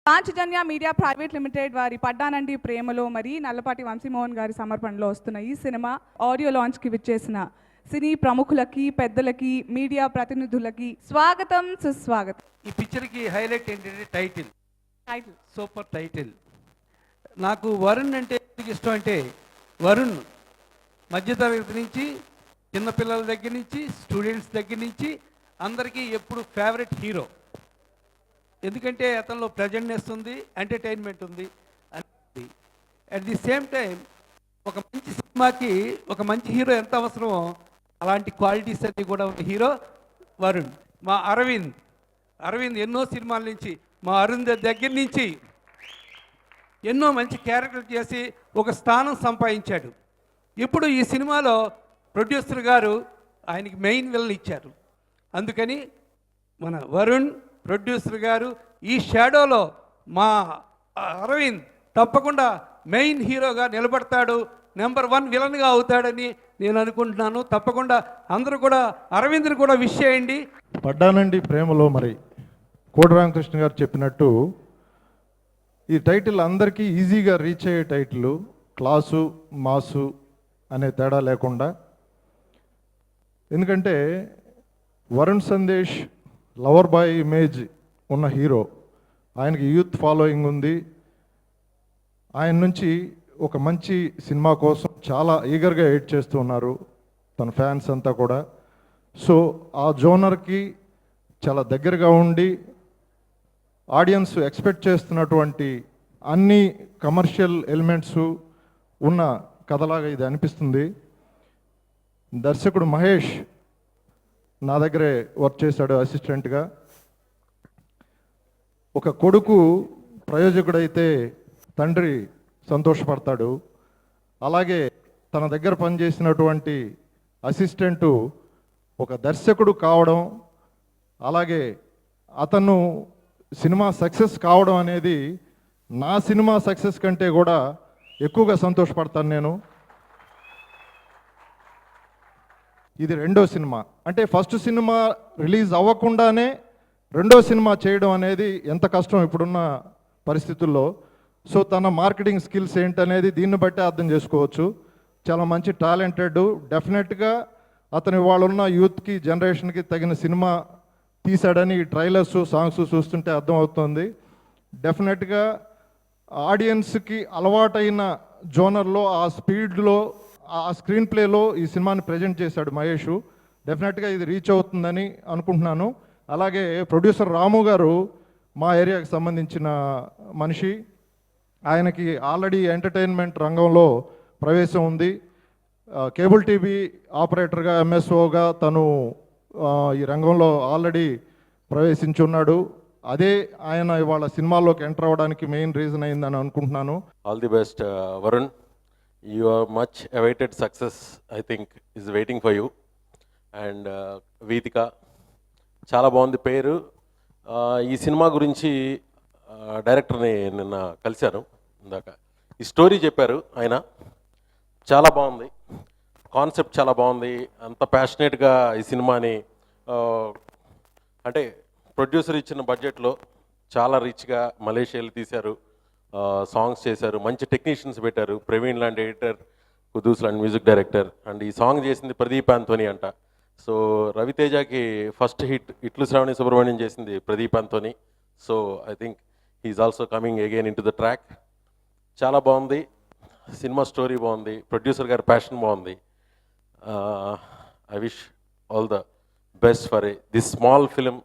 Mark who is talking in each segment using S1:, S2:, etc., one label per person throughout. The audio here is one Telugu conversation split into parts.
S1: పాంచజన్య మీడియా ప్రైవేట్ లిమిటెడ్ వారి పడ్డానండి ప్రేమలో మరి నల్లపాటి వంశీమోహన్ గారి సమర్పణలో వస్తున్న ఈ సినిమా ఆడియో లాంచ్కి విచ్చేసిన సినీ ప్రముఖులకి పెద్దలకి మీడియా ప్రతినిధులకి స్వాగతం సుస్వాగతం.
S2: ఈ పిక్చర్కి హైలైట్ ఏంటంటే టైటిల్ సూపర్ టైటిల్. నాకు వరుణ్ అంటే ఎందుకు ఇష్టం అంటే వరుణ్ మధ్యతరగతి నుంచి చిన్నపిల్లల దగ్గర నుంచి స్టూడెంట్స్ దగ్గర నుంచి అందరికీ ఎప్పుడు ఫేవరెట్ హీరో. ఎందుకంటే అతనిలో ప్రెజెంట్నెస్ ఉంది, ఎంటర్టైన్మెంట్ ఉంది. అట్ ది సేమ్ టైం ఒక మంచి సినిమాకి ఒక మంచి హీరో ఎంత అవసరమో అలాంటి క్వాలిటీస్ అన్నీ కూడా ఉన్న హీరో వరుణ్. మా అరవింద్ ఎన్నో సినిమాల నుంచి మా అరుణ్ దగ్గర నుంచి ఎన్నో మంచి క్యారెక్టర్ చేసి ఒక స్థానం సంపాదించాడు. ఇప్పుడు ఈ సినిమాలో ప్రొడ్యూసర్ గారు ఆయనకి మెయిన్ విలన్ ఇచ్చారు. అందుకని మన వరుణ్ ప్రొడ్యూసర్ గారు ఈ షాడోలో మా అరవింద్ తప్పకుండా మెయిన్ హీరోగా నిలబడతాడు, నెంబర్ 1 విలన్గా అవుతాడని నేను అనుకుంటున్నాను. తప్పకుండా అందరూ కూడా అరవింద్ని కూడా విష్ చేయండి.
S3: పడ్డానండి ప్రేమలో మరి కోడి రామకృష్ణ గారు చెప్పినట్టు ఈ టైటిల్ అందరికీ ఈజీగా రీచ్ అయ్యే టైటిల్, క్లాసు మాసు అనే తేడా లేకుండా. ఎందుకంటే Varun Sandesh lover boy image ఉన్న హీరో, ఆయనకి యూత్ ఫాలోయింగ్ ఉంది. ఆయన నుంచి ఒక మంచి సినిమా కోసం చాలా ఈగర్గా వెయిట్ చేస్తూ ఉన్నారు తన ఫ్యాన్స్ అంతా కూడా. సో ఆ జోనర్కి చాలా దగ్గరగా ఉండి ఆడియన్స్ ఎక్స్పెక్ట్ చేస్తున్నటువంటి అన్ని కమర్షియల్ ఎలిమెంట్స్ ఉన్న కథలాగా ఇది అనిపిస్తుంది. దర్శకుడు మహేష్ నా దగ్గరే వర్క్ చేశాడు అసిస్టెంట్గా. ఒక కొడుకు ప్రయోజకుడైతే తండ్రి సంతోషపడతాడు. అలాగే తన దగ్గర పనిచేసినటువంటి అసిస్టెంటు ఒక దర్శకుడు కావడం, అలాగే అతను సినిమా సక్సెస్ కావడం అనేది నా సినిమా సక్సెస్ కంటే కూడా ఎక్కువగా సంతోషపడతాను నేను. ఇది రెండో సినిమా. అంటే ఫస్ట్ సినిమా రిలీజ్ అవ్వకుండానే రెండో సినిమా చేయడం అనేది ఎంత కష్టం ఇప్పుడున్న పరిస్థితుల్లో. సో తన మార్కెటింగ్ స్కిల్స్ ఏంటనేది దీన్ని బట్టి అర్థం చేసుకోవచ్చు. చాలా మంచి టాలెంటెడ్. డెఫినెట్గా అతను ఇవాళ ఉన్న యూత్కి జనరేషన్కి తగిన సినిమా తీశాడని ట్రైలర్స్ సాంగ్స్ చూస్తుంటే అర్థమవుతుంది. డెఫినెట్గా ఆడియన్స్కి అలవాటైన జోనర్లో ఆ స్పీడ్లో ఆ స్క్రీన్ ప్లేలో ఈ సినిమాని ప్రజెంట్ చేశాడు మహేష్. డెఫినెట్గా ఇది రీచ్ అవుతుందని అనుకుంటున్నాను. అలాగే ప్రొడ్యూసర్ రాము గారు మా ఏరియాకి సంబంధించిన మనిషి. ఆయనకి ఆల్రెడీ ఎంటర్టైన్మెంట్ రంగంలో ప్రవేశం ఉంది. కేబుల్ టీవీ ఆపరేటర్గా ఎంఎస్ఓగా తను ఈ రంగంలో ఆల్రెడీ ప్రవేశించున్నాడు. అదే ఆయన ఇవాళ సినిమాల్లోకి ఎంటర్ అవ్వడానికి మెయిన్ రీజన్ అయిందని అనుకుంటున్నాను.
S4: All the best Varun. Your much awaited success, I think, is waiting for you. And Veetika, చాలా బాగుంది పేరు. ఈ సినిమా గురించి డైరెక్టర్ని నిన్న కలిశాను ఇందాక. ఈ స్టోరీ చెప్పారు ఆయన, చాలా బాగుంది. కాన్సెప్ట్ చాలా బాగుంది. అంత ప్యాషనేట్గా ఈ సినిమాని అంటే ప్రొడ్యూసర్ ఇచ్చిన బడ్జెట్లో చాలా రిచ్గా మలేషియాలో తీశారు. సాంగ్స్ చేశారు, మంచి టెక్నీషియన్స్ పెట్టారు. ప్రవీణ్ లాంటి ఎడిటర్, కుదూస్ లాంటి మ్యూజిక్ డైరెక్టర్. అండ్ ఈ సాంగ్ చేసింది ప్రదీప్ ఆంథోనీ అంట. సో రవితేజకి ఫస్ట్ హిట్ ఇట్లు శ్రావణి సుబ్రహ్మణ్యం చేసింది Pradeep Anthony. So I think he's also coming again in to the track. చాలా బాగుంది సినిమా, స్టోరీ బాగుంది, ప్రొడ్యూసర్ గారి ప్యాషన్ బాగుంది. I wish all the best for this small film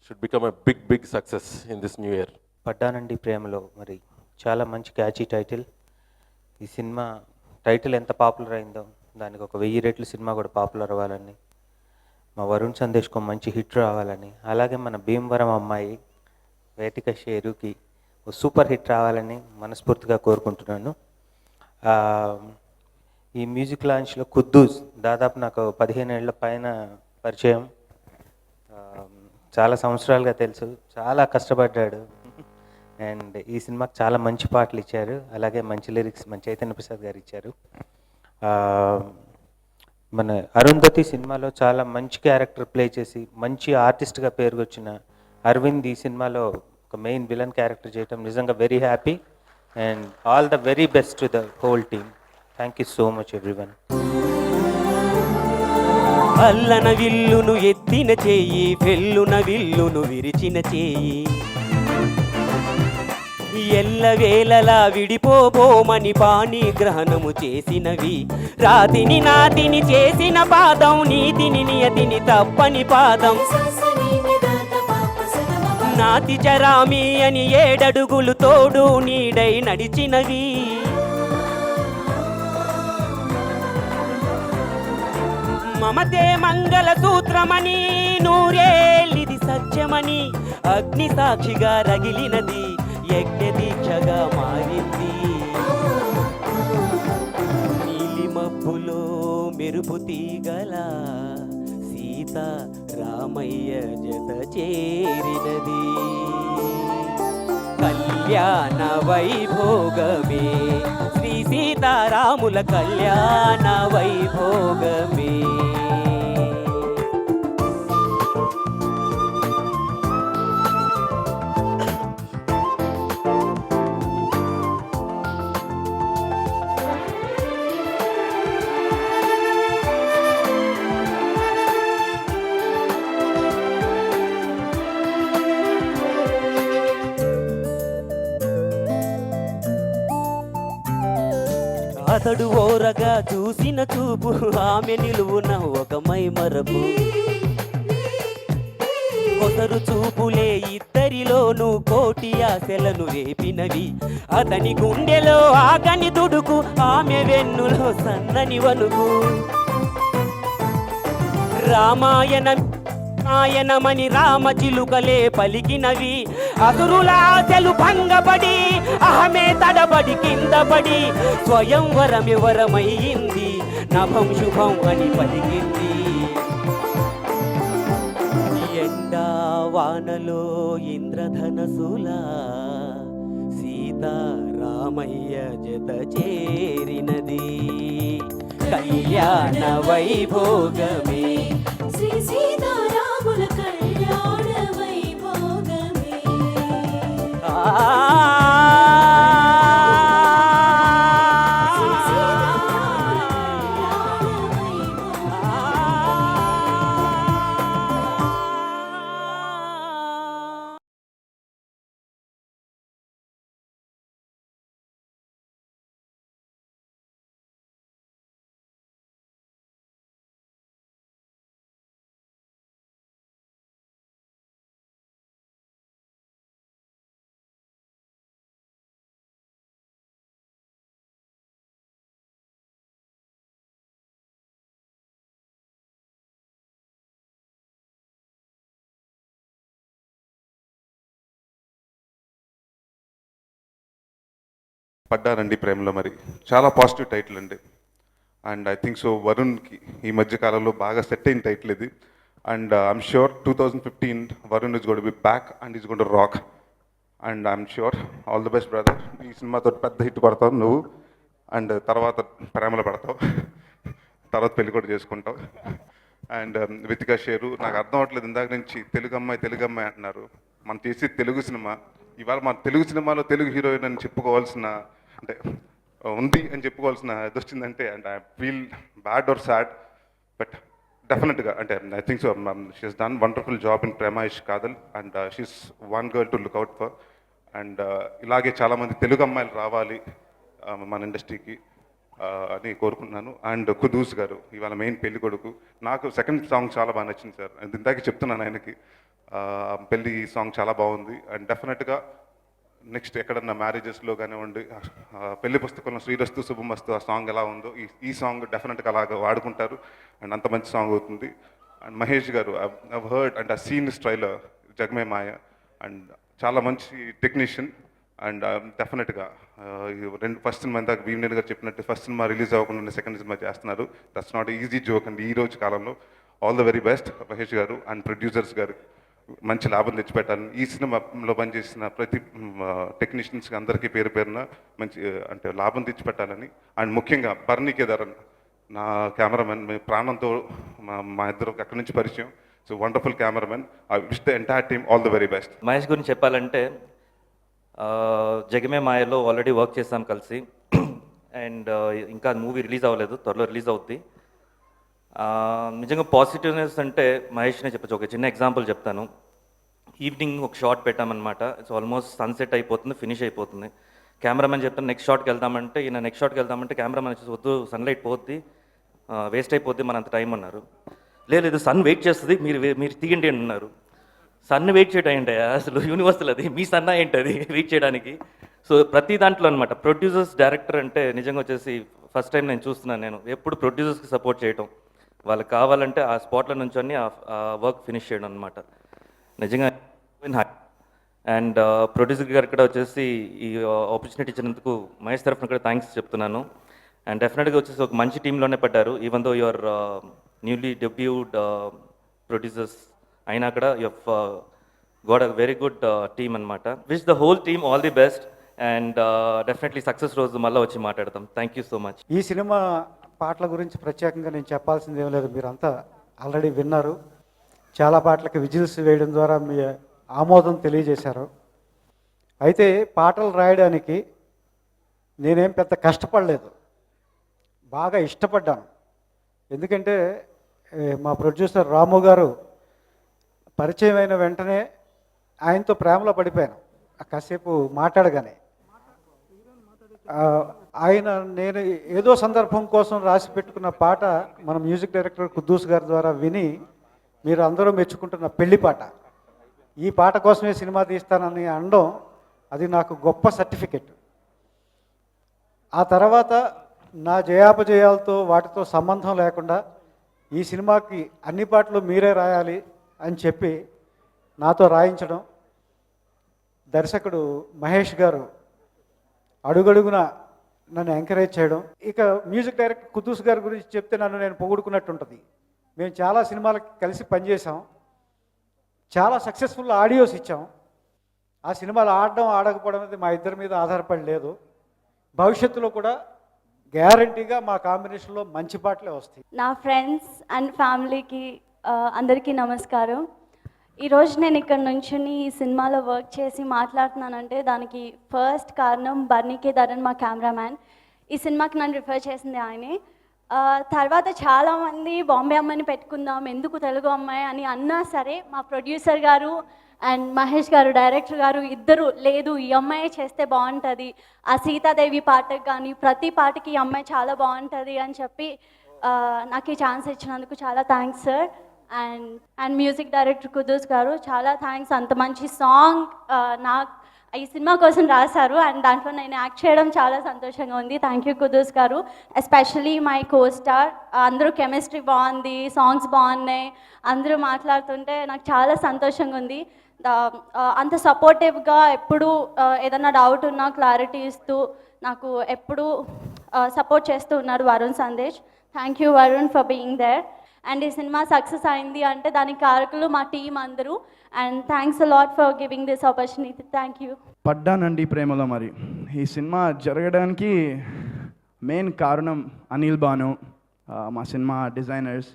S4: should become a big success in this new year.
S5: Paddanandi ప్రేమలో మరి చాలా మంచి క్యాచీ టైటిల్. ఈ సినిమా టైటిల్ ఎంత పాపులర్ అయిందో దానికి ఒక 1000 రెట్లు సినిమా కూడా పాపులర్ అవ్వాలని, మా వరుణ్ సందేశ్కు మంచి హిట్ రావాలని, అలాగే మన భీమవరం అమ్మాయి వేదిక షేరుకి ఒక సూపర్ హిట్ రావాలని మనస్ఫూర్తిగా కోరుకుంటున్నాను. ఈ మ్యూజిక్ లాంచ్లో కుద్దూస్ దాదాపు నాకు 15 ఏళ్ల పైన పరిచయం. చాలా సంవత్సరాలుగా తెలుసు, చాలా కష్టపడ్డాడు. అండ్ ఈ సినిమాకి చాలా మంచి పాటలు ఇచ్చారు, అలాగే మంచి లిరిక్స్ మన చైతన్య ప్రసాద్ గారు ఇచ్చారు. మన అరుంధతి సినిమాలో చాలా మంచి క్యారెక్టర్ ప్లే చేసి మంచి ఆర్టిస్ట్గా పేరుకొచ్చిన అరవింద్ ఈ సినిమాలో ఒక మెయిన్ విలన్ క్యారెక్టర్ చేయటం నిజంగా very happy and all the very best to the whole team. Thank you so much everyone.
S6: అల్లన విల్లును ఎత్తిన చేయి, పెళ్ళున విల్లును విరిచిన చేయి, ఎల్లవేళలా విడిపోబోమని పాణి గ్రహణము చేసినవి, రాతిని నాతిని చేసిన పాదం, నీతిని నియతిని తప్పని పాదం, నాతి చరామి అని 7 అడుగులు తోడు నీడై నడిచినవి, మమతే మంగళ సూత్రమని, నూరేళ్ళిది సత్యమని, అగ్ని సాక్షిగా రగిలినది, యజ్ఞ దీక్షగా మారింది, నీలి మబ్బులో మెరుపు తీగల సీత రామయ్య జత చేరినది, కళ్యాణ వైభోగమే శ్రీ సీతారాముల కళ్యాణ వైభోగమే. అతడు ఓరగా చూసిన చూపు, ఆమె నిలువున ఒక మైమరపు, కొసరు చూపులే ఇద్దరిలోనూ కోటి ఆశలను రేపినవి, అతని గుండెలో ఆగని దుడుకు, ఆమె వెన్నులో సన్నని వణుకు, రామాయణమని రామ చిలుకలే పలికినవి, అసురుల ఆశలు భంగపడి అహమే తడబడి కిందపడి, స్వయంవరమివరమయ్యింది, నభం శుభం అని పలికింది, ఎండా వానలో ఇంద్రధనసులా సీతారామయ్య జత చేరినది, కళ్యాణ వైభోగమే
S7: శ్రీ సీతారాముల కళ్యాణ వైభోగమే. శ్రీ సీతారాముల కళ్యాణ వైభోగమే.
S8: పడ్డానండి ప్రేమలో. మరి చాలా పాజిటివ్ టైటిల్ అండి. అండ్ ఐ థింక్ సో వరుణ్కి ఈ మధ్య కాలంలో బాగా సెట్ అయిన టైటిల్ ఇది. And I'm sure 2015 Varun is gonna be back and is gonna rock. And I'm sure all the best brother. ఈ సినిమాతో పెద్ద హిట్ కొడతావు నువ్వు. అండ్ తర్వాత ప్రేమలో పడతావు, తర్వాత పెళ్లి కూడా చేసుకుంటావు. అండ్ వితికా షేరు, నాకు అర్థం అవ్వట్లేదు ఇందాక నుంచి తెలుగు అమ్మాయి అంటున్నారు. మనం చేసి తెలుగు సినిమా, ఇవాళ మన తెలుగు సినిమాలో తెలుగు హీరోయిన్ అని చెప్పుకోవాల్సిన, అంటే ఉంది అని చెప్పుకోవాల్సిన ఇది వచ్చిందంటే, and I feel bad or sad, but డెఫినెట్గా అంటే I think so she's done wonderful job in Prema Ishq Kaadhal. And she's one girl to look out for. And ఇలాగే చాలామంది తెలుగు అమ్మాయిలు రావాలి మన ఇండస్ట్రీకి అని కోరుకుంటున్నాను. అండ్ కుదూస్ గారు ఇవాళ మెయిన్ పెళ్లి కొడుకు. నాకు సెకండ్ సాంగ్ చాలా బాగా నచ్చింది సార్. ఇందాక చెప్తున్నాను ఆయనకి, పెళ్ళి సాంగ్ చాలా బాగుంది. అండ్ డెఫినెట్గా నెక్స్ట్ ఎక్కడన్నా మ్యారేజెస్లో కానివ్వండి, పెళ్లి పుస్తకంలో శ్రీరస్తు శుభమస్తు ఆ సాంగ్ ఎలా ఉందో ఈ సాంగ్ డెఫినెట్గా అలాగ వాడుకుంటారు. అండ్ అంత మంచి సాంగ్ అవుతుంది. అండ్ మహేష్ గారు, ఐవ్ హర్డ్ అండ్ ఆ సీన్ స్టైలర్ జగమే మాయ, అండ్ చాలా మంచి టెక్నీషియన్. అండ్ డెఫినెట్గా రెండు ఫస్ట్ సినిమా ఇందాక భీమనేని గారు చెప్పినట్టు ఫస్ట్ సినిమా రిలీజ్ అవ్వకుండా సెకండ్ సినిమా చేస్తున్నారు. దట్స్ నాట్ ఈజీ జోక్ అండి ఈ రోజు కాలంలో. All the very best Mahesh గారు అండ్ ప్రొడ్యూసర్స్ గారు, మంచి లాభం తెచ్చిపెట్టాలని. ఈ సినిమాలో పనిచేసిన ప్రతి టెక్నీషియన్స్కి అందరికీ పేరు పేరున మంచి అంటే లాభం తెచ్చిపెట్టాలని. అండ్ ముఖ్యంగా బర్నీ కేదారన్, నా కెమెరామెన్, ప్రాణంతో మా ఇద్దరు అక్కడి నుంచి పరిచయం. So wonderful cameraman. I wish the entire team all the very best.
S9: Mahesh గురించి చెప్పాలంటే జగమే మాయలో ఆల్రెడీ వర్క్ చేస్తాం కలిసి. అండ్ ఇంకా మూవీ రిలీజ్ అవ్వలేదు, త్వరలో రిలీజ్ అవుద్ది. నిజంగా పాజిటివ్నెస్ అంటే మహేష్నే చెప్పచ్చు. ఒక చిన్న ఎగ్జాంపుల్ చెప్తాను. ఈవినింగ్ ఒక షాట్ పెట్టామన్నమాట. ఇట్స్ ఆల్మోస్ట్ సన్సెట్ అయిపోతుంది, ఫినిష్ అయిపోతుంది. కెమెరామెన్ చెప్తాను నెక్స్ట్ షాట్కి వెళ్దామంటే, ఈయన నెక్స్ట్ షాట్కి వెళ్దామంటే కెమెరామెన్ వచ్చేసి వద్దు, సన్లైట్ పోద్ది, వేస్ట్ అయిపోద్ది మన అంత టైం అన్నారు. లేదు సన్ వెయిట్ చేస్తుంది, మీరు తీయండి అన్నారు. సన్ వెయిట్ చేయడం ఏంటి అసలు, యూనివర్సల్ అది, మీ సన్న ఏంటి అది వెయిట్ చేయడానికి. సో ప్రతి దాంట్లో అనమాట ప్రొడ్యూసర్స్ డైరెక్టర్ అంటే నిజంగా వచ్చేసి ఫస్ట్ టైం నేను చూస్తున్నాను. నేను ఎప్పుడు ప్రొడ్యూసర్స్కి సపోర్ట్ చేయడం, వాళ్ళకి కావాలంటే ఆ స్పాట్లో నుంచొని ఆ వర్క్ ఫినిష్ చేయడం అనమాట. నిజంగా అండ్ ప్రొడ్యూసర్ గారికి కూడా వచ్చేసి ఈ ఆపర్చునిటీ ఇచ్చినందుకు మహేష్ తరఫున కూడా థ్యాంక్స్ చెప్తున్నాను. అండ్ డెఫినెట్గా వచ్చేసి ఒక మంచి టీంలోనే పడ్డారు. Even though your newly debuted producers అయినా కూడా you got a very good team అనమాట. Wish the whole team all the best and definitely success రోజు మళ్ళీ వచ్చి మాట్లాడతాం. Thank you so much.
S10: ఈ సినిమా పాటల గురించి ప్రత్యేకంగా నేను చెప్పాల్సింది ఏం లేదు, మీరంతా ఆల్రెడీ విన్నారు. చాలా పాటలకి విజిల్స్ వేయడం ద్వారా మీ ఆమోదం తెలియజేశారు. అయితే పాటలు రాయడానికి నేనేం పెద్ద కష్టపడలేదు, బాగా ఇష్టపడ్డాను. ఎందుకంటే మా ప్రొడ్యూసర్ రాము గారు పరిచయం అయిన వెంటనే ఆయనతో ప్రేమలో పడిపోయాను. కాసేపు మాట్లాడగానే ఆయన నేను ఏదో సందర్భం కోసం రాసి పెట్టుకున్న పాట మన మ్యూజిక్ డైరెక్టర్ కుద్దూస్ గారి ద్వారా విని మీరు అందరూ మెచ్చుకుంటున్న పెళ్లి పాట, ఈ పాట కోసమే సినిమా తీస్తానని అనడం అది నాకు గొప్ప సర్టిఫికెట్. ఆ తర్వాత నా జయాపజయాలతో వాటితో సంబంధం లేకుండా ఈ సినిమాకి అన్ని పాటలు మీరే రాయాలి అని చెప్పి నాతో రాయించడం, దర్శకుడు మహేష్ గారు అడుగడుగున నన్ను ఎంకరేజ్ చేయడం. ఇక మ్యూజిక్ డైరెక్టర్ కుద్దూస్ గారి గురించి చెప్తే నన్ను నేను పొగుడుకున్నట్టు ఉంటుంది. మేము చాలా సినిమాలకు కలిసి పనిచేసాం, చాలా సక్సెస్ఫుల్ ఆడియోస్ ఇచ్చాం. ఆ సినిమాలు ఆడడం ఆడకపోవడం అనేది మా ఇద్దరి మీద ఆధారపడి లేదు. భవిష్యత్తులో కూడా గ్యారంటీగా మా కాంబినేషన్లో మంచి పాటలే వస్తాయి.
S11: నా ఫ్రెండ్స్ అండ్ ఫ్యామిలీకి అందరికీ నమస్కారం. ఈరోజు నేను ఇక్కడ నుంచుని ఈ సినిమాలో వర్క్ చేసి మాట్లాడుతున్నానంటే దానికి ఫస్ట్ కారణం బర్నీకే ధరన్, మా కెమెరామ్యాన్. ఈ సినిమాకి నన్ను రిఫర్ చేసింది ఆయనే. తర్వాత చాలామంది బాంబే అమ్మాయిని పెట్టుకుందాం, ఎందుకు తెలుగు అమ్మాయి అని అన్నా సరే మా ప్రొడ్యూసర్ గారు అండ్ మహేష్ గారు డైరెక్టర్ గారు ఇద్దరు లేదు ఈ అమ్మాయి చేస్తే బాగుంటుంది, ఆ సీతాదేవి పాటకు కానీ ప్రతి పాటకి ఈ అమ్మాయి చాలా బాగుంటుంది అని చెప్పి నాకు ఈ ఛాన్స్ ఇచ్చినందుకు చాలా thanks sir. And music director Kuddus గారు చాలా థ్యాంక్స్. అంత మంచి సాంగ్ నాకు ఈ సినిమా కోసం రాశారు అండ్ దాంట్లో నేను యాక్ట్ చేయడం చాలా సంతోషంగా ఉంది. థ్యాంక్ యూ కుద్దూస్ గారు. ఎస్పెషలీ మై కో స్టార్, అందరూ కెమిస్ట్రీ బాగుంది, సాంగ్స్ బాగున్నాయి, అందరూ మాట్లాడుతుంటే నాకు చాలా సంతోషంగా ఉంది. అంత సపోర్టివ్గా ఎప్పుడు ఏదైనా డౌట్ ఉన్నా క్లారిటీ ఇస్తూ నాకు ఎప్పుడు సపోర్ట్ చేస్తూ ఉన్నారు Varun Sandesh. Thank you Varun for being there. And ఈ సినిమా సక్సెస్ అయింది అంటే దానికి కారకులు మా టీం అందరూ. And thanks a lot for giving this opportunity. Thank you.
S12: Paddanandi ప్రేమలో. మరి ఈ సినిమా జరగడానికి మెయిన్ కారణం అనిల్ బాను, మా సినిమా డిజైనర్స్.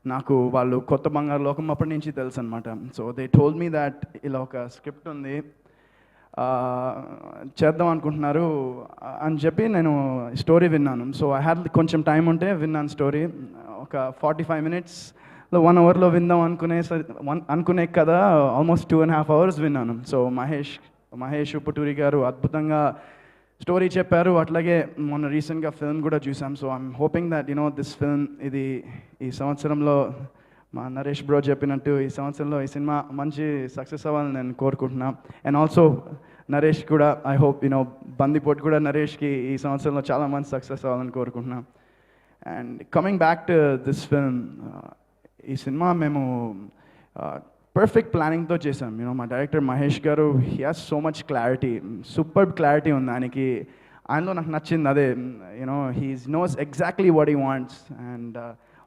S12: నాకు వాళ్ళు కొత్త బంగారు లోకం అప్పటి నుంచి తెలుసు అనమాట. So they told me that ఇలా ఒక స్క్రిప్ట్ ఉంది చేద్దాం అనుకుంటున్నారు అని చెప్పి నేను స్టోరీ విన్నాను. సో ఐ హ్యాడ్ కొంచెం టైం ఉంటే విన్నాను స్టోరీ. ఒక 45 minutesలో 1 hourలో విందాం అనుకునే కదా ఆల్మోస్ట్ 2.5 hours విన్నాను. సో మహేష్ పుటూరి గారు అద్భుతంగా స్టోరీ చెప్పారు. అట్లాగే మొన్న రీసెంట్గా ఫిల్మ్ కూడా చూసాం. So I'm hoping that this film ఇది ఈ సంవత్సరంలో మా నరేష్ బ్రో చెప్పినట్టు ఈ సంవత్సరంలో ఈ సినిమా మంచి సక్సెస్ అవ్వాలని నేను కోరుకుంటున్నాను. అండ్ ఆల్సో నరేష్ కూడా ఐ హోప్ బందిపోటు కూడా నరేష్కి ఈ సంవత్సరంలో చాలా మంచి సక్సెస్ అవ్వాలని కోరుకుంటున్నాను. And coming back to this film, ఈ సినిమా మేము పర్ఫెక్ట్ ప్లానింగ్తో చేసాం. మా డైరెక్టర్ మహేష్ గారు he has so much clarity, super clarity ఉంది ఆయనకి. ఆయనలో నాకు నచ్చింది అదే, he knows exactly what he wants. And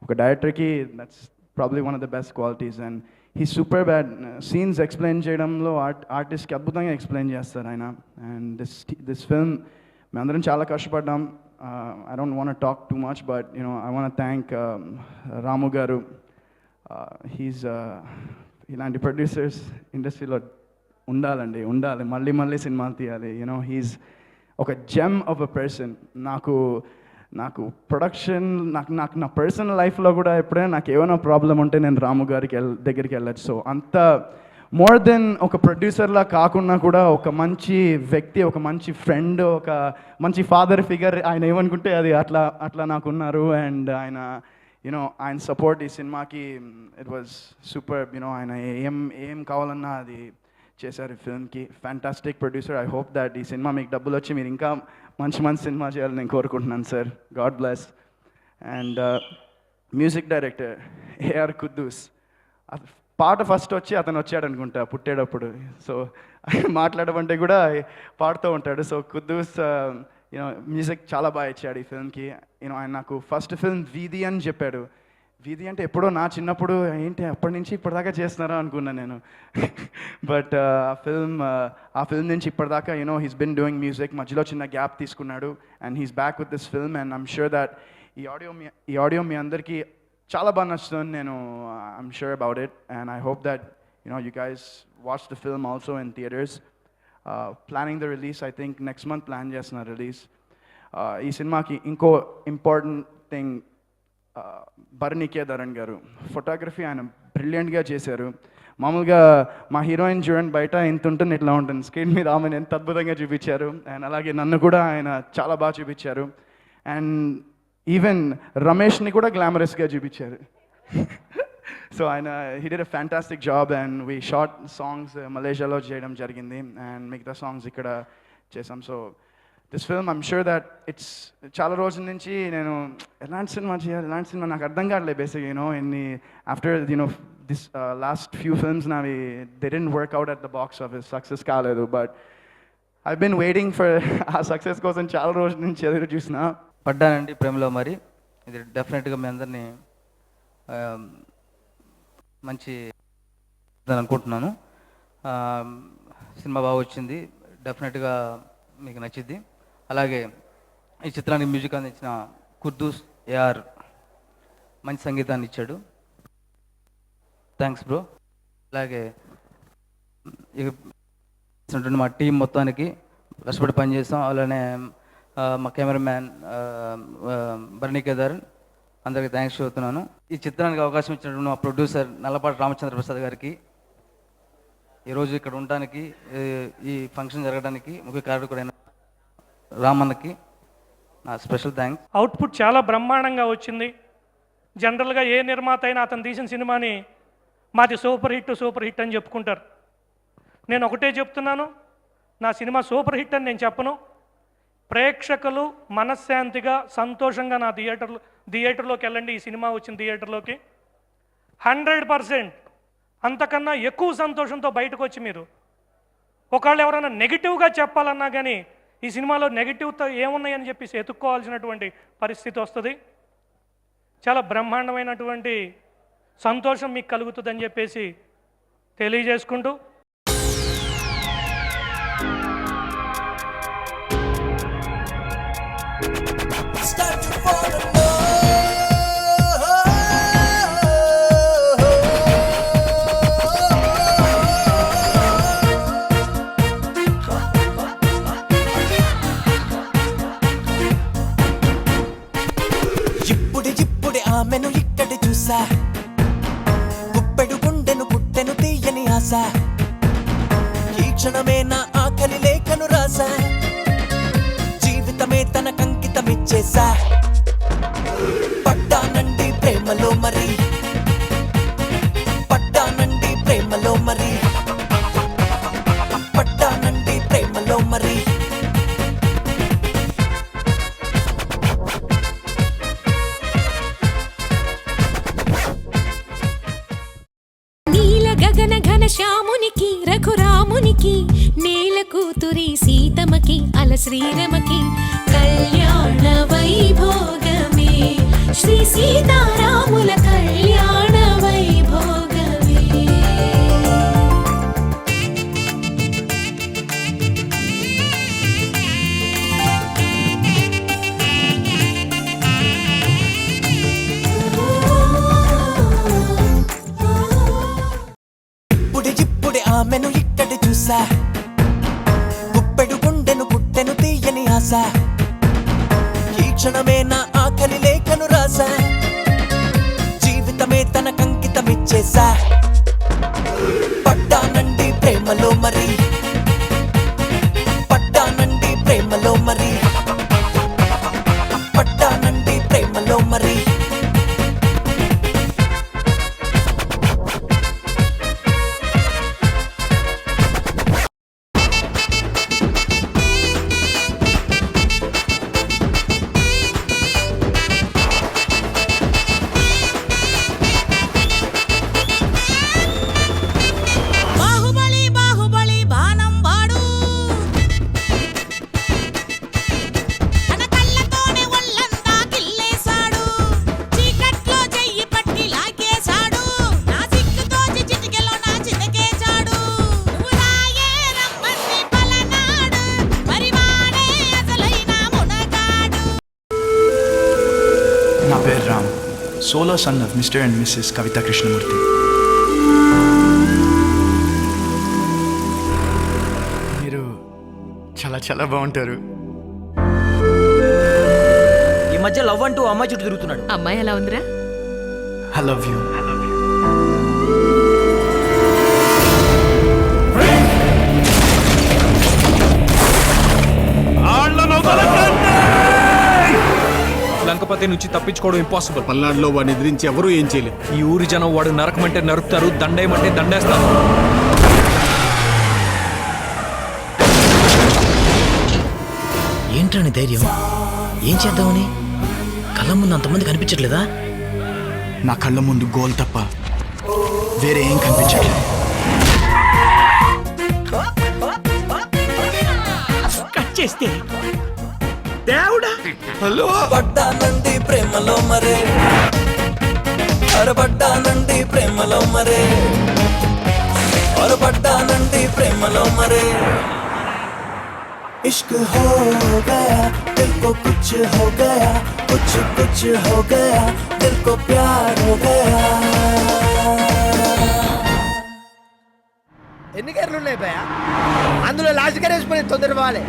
S12: ఒక డైరెక్టర్కి that's probably one of the best qualities. And he super bad scenes explain చేయడంలో ఆర్టిస్ట్కి అద్భుతంగా ఎక్స్ప్లెయిన్ చేస్తారు ఆయన. అండ్ దిస్ ఫిల్మ్ మేమందరం చాలా కష్టపడ్డాం. I don't want to talk too much, but I want to thank Ramu garu, he's ఇలాంటి ప్రొడ్యూసర్స్ ఇండస్ట్రీలో ఉండాలి మళ్ళీ సినిమాలు తీయాలి. యూనో హీస్ ఒక జెమ్ ఆఫ్ అ పర్సన్. నాకు ప్రొడక్షన్ నాకు నా పర్సనల్ లైఫ్లో కూడా ఎప్పుడైనా నాకు ఏమైనా ప్రాబ్లం ఉంటే నేను రాము గారికి దగ్గరికి వెళ్ళచ్చు. సో అంత మోర్ దెన్ ఒక ప్రొడ్యూసర్లా కాకుండా కూడా ఒక మంచి వ్యక్తి, ఒక మంచి ఫ్రెండ్, ఒక మంచి ఫాదర్ ఫిగర్ ఆయన ఏమనుకుంటే అది అట్లా నాకున్నారు. అండ్ ఆయన సపోర్ట్ ఈ సినిమాకి ఇట్ వాజ్ సూపర్. ఆయన ఏం కావాలన్నా అది చేశారు ఈ ఫిల్మ్కి. Fantastic producer. I hope that ఈ సినిమా మీకు డబ్బులు వచ్చి మీరు ఇంకా మంచి సినిమా చేయాలని నేను కోరుకుంటున్నాను sir. God bless. And music director A R Kuddus. పాట ఫస్ట్ వచ్చి అతను వచ్చాడు అనుకుంటా పుట్టేటప్పుడు. సో మాట్లాడమంటే కూడా పాడుతూ ఉంటాడు. సో కుద్దూస్ మ్యూజిక్ చాలా బాగా ఇచ్చాడు ఈ ఫిల్మ్కి. ఆయన నాకు ఫస్ట్ ఫిల్మ్ వీధి అని చెప్పాడు. వీధి అంటే ఎప్పుడో నా చిన్నప్పుడు ఏంటి అప్పటి నుంచి ఇప్పటిదాకా చేస్తున్నారా అనుకున్నాను నేను. బట్ ఆ ఫిల్మ్ నుంచి ఇప్పటిదాకా హీస్ బిన్ డూయింగ్ మ్యూజిక్. మధ్యలో చిన్న గ్యాప్ తీసుకున్నాడు and he's back with this film. And I'm sure that ఈ ఆడియో మీ అందరికీ చాలా బాగా నచ్చుతుంది. నేను I'm sure about it. And I hope that you guys watch the film also in theatres. Planning the release I think next month plan చేస్తున్నారు రిలీజ్. ఈ సినిమాకి ఇంకో ఇంపార్టెంట్ థింగ్, భరణి కేదారన్ గారు ఫోటోగ్రఫీ ఆయన బ్రిలియంట్గా చేశారు. మామూలుగా మా హీరోయిన్ చూడండి బయట ఇంత ఉంటుంది ఇట్లా ఉంటుంది, స్క్రీన్ మీద ఆమెను ఎంత అద్భుతంగా చూపించారు. అండ్ అలాగే నన్ను కూడా ఆయన చాలా బాగా చూపించారు. అండ్ ఈవెన్ రమేష్ని కూడా గ్లామరస్గా చూపించారు. సో ఆయన he did a fantastic job. And we shot songs మలేషియాలో చేయడం జరిగింది అండ్ మిగతా సాంగ్స్ ఇక్కడ చేసాం. So this film I'm sure that it's చాలా రోజుల నుంచి నేను ఎలాంటి సినిమా చేయాలి, ఎలాంటి సినిమా నాకు అర్థం కావట్లేదు basic. After this last few films నావి they didn't work out at the box office, success కాలేదు. But I been waiting for ఆ సక్సెస్ కోసం చాలా రోజుల నుంచి ఎదురు చూసిన.
S13: పడ్డానండి ప్రేమలో మరి. ఇది డెఫినెట్గా మీ అందరినీ మంచి అనుకుంటున్నాను. సినిమా బాగా వచ్చింది, డెఫినెట్గా మీకు నచ్చింది. అలాగే ఈ చిత్రానికి మ్యూజిక్ అందించిన కుద్దూస్ ఏఆర్ మంచి సంగీతాన్ని ఇచ్చాడు. Thanks bro. అలాగే మా టీం మొత్తానికి కష్టపడి పనిచేస్తాం. అలానే మా కెమెరామ్యాన్ భరణి కేదారన్ అందరికీ థ్యాంక్స్ చెబుతున్నాను. ఈ చిత్రానికి అవకాశం ఇచ్చినటువంటి మా ప్రొడ్యూసర్ నల్లపాటి రామచంద్ర ప్రసాద్ గారికి, ఈరోజు ఇక్కడ ఉండడానికి ఈ ఫంక్షన్ జరగడానికి ముఖ్య కారకుడైన రామన్నకి నా స్పెషల్ థ్యాంక్స్.
S14: అవుట్పుట్ చాలా బ్రహ్మాండంగా వచ్చింది. జనరల్గా ఏ నిర్మాత అయినా అతను తీసిన సినిమాని మాది సూపర్ హిట్ అని చెప్పుకుంటారు. నేను ఒకటే చెప్తున్నాను, నా సినిమా సూపర్ హిట్ అని నేను చెప్పను. ప్రేక్షకులు మనశ్శాంతిగా సంతోషంగా నా థియేటర్లోకి వెళ్ళండి. ఈ సినిమా వచ్చిన థియేటర్లోకి 100% అంతకన్నా ఎక్కువ సంతోషంతో బయటకు వచ్చి మీరు ఒకళ్ళు ఎవరైనా నెగిటివ్గా చెప్పాలన్నా కానీ ఈ సినిమాలో నెగిటివ్తో ఏమున్నాయని చెప్పేసి ఎత్తుక్కోవాల్సినటువంటి పరిస్థితి వస్తుంది. చాలా బ్రహ్మాండమైనటువంటి సంతోషం మీకు కలుగుతుందని చెప్పేసి తెలియజేసుకుంటూ
S7: ఆమెను ఇక్కడ చూసా, గుప్పెడు గుండెను పుట్టెను తీయని ఆశ, ఈ క్షణమే నా ఆకలి లేఖను రాసా, జీవితమే తన కంకితమిచ్చేసా. పడ్డానండి ప్రేమలో మరి, పడ్డానండి ప్రేమలో మరి, పడ్డానండి ప్రేమలో మరి. గగన ఘన శ్యామునికి రఘురామునికి నేల కూతురి సీతమకి అల శ్రీరమకి కళ్యాణ వైభోగమే శ్రీ సీతారాముల కళ్యాణ వైభోగమే.
S15: రాసా, ఈ క్షణమే నా ఆఖరి లేఖను రాసా, జీవితమే తనకంకితమిచ్చేసా. పడ్డానండి ప్రేమలో మరి, పడ్డానండి ప్రేమలో మరి, పడ్డానండి ప్రేమలో మరి.
S7: బాహుబలి బాహుబలి బాణం వాడు, తన కళ్ళతోనే ఒళ్ళంతా కిల్లేశాడు, చీకట్లో చెయ్యి పట్టి లాగేశాడు, నా సిక్కుతోచి చిటికెలో నా చితకేశాడు. నువ్వు రాయే రమ్మని పలనాడు, మరి వాడే అసలైన మునగాడు.
S12: నా పేరు Ram, solo son of mister and missus Kavitha Krishnamurthy. మీరు చాలా చాలా బాగుంటారు.
S15: ఈ మధ్య లవ్ అంటూ అమ్మాయి చుట్టూ తిరుగుతున్నాడు.
S7: అమ్మాయి ఎలా ఉందిరా?
S12: I love you.
S2: లంకపతి నుంచి తప్పించుకోవడం ఇంపాసిబుల్. పల్నాడులో వాడిని ఎదిరించి ఎవరూ ఏం చేయలేదు. ఈ ఊరి జనం వాడు నరకమంటే నరుకుతారు, దండేయమంటే దండేస్తారు.
S15: ఏంట్రాని ధైర్యం? ఏం చేద్దామని? కళ్ళ ముందు అంతమంది కనిపించట్లేదా?
S12: నా కళ్ళ ముందు గోల్ తప్ప వేరే ఏం కనిపించట్లేదు.
S15: కట్ చేస్తే దేవుడా. హలో, పడ్డానండి ప్రేమలో మరే, అరపడ్డానండి ప్రేమలో మరే, అరపడ్డానండి ప్రేమలో మరే. इश्क हो गया दिल को कुछ हो गया, कुछ कुछ हो गया दिल को प्यार हो गया.
S16: ఎన్ని గేర్లు ఉన్నాయి భయ? అందులో లాస్ట్ గేర్ వేసుకుని తొందర పోవాలి.